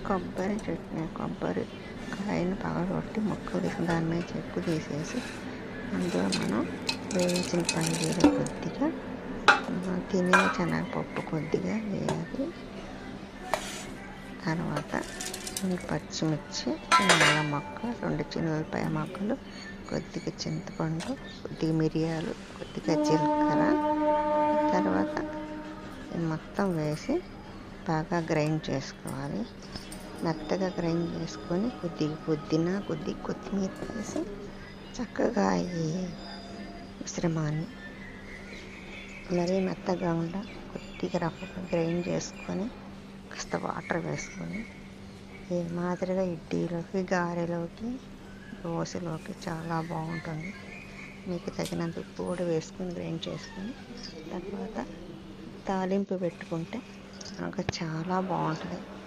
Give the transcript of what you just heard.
కొబ్బరి చట్నీ. కొబ్బరి కాయను పగలగొట్టి ముక్కలు తీసి దాని మీద చెక్కు తీసేసి అందులో మనం వేయించిన పల్లీలు కొద్దిగా, తినే శనగపప్పు కొద్దిగా వేయాలి. తర్వాత 2 పచ్చిమిర్చి, అల్లం ముక్క, 2 చిన్నులపాయ ముక్కలు, కొద్దిగా చింతపండు, కొద్దిగా మిరియాలు, కొద్దిగా జీలకర్ర. తర్వాత మొత్తం వేసి బాగా గ్రైండ్ చేసుకోవాలి. మెత్తగా గ్రైండ్ చేసుకొని కొద్దిగా పుదీనా, కొద్దిగా కొత్తిమీర వేసి చక్కగా ఈ మిశ్రమాన్ని మరీ మెత్తగా కొద్దిగా రఫ్గా గ్రైండ్ చేసుకొని కాస్త వాటర్ వేసుకొని ఈ మాదిరిగా ఇడ్లీలోకి, గారెలోకి, దోశలోకి చాలా బాగుంటుంది. మీకు తగినంత ఉప్పు కూడా వేసుకొని గ్రైండ్ చేసుకొని తర్వాత తాలింపు పెట్టుకుంటే ఇంకా చాలా బాగుంటుంది.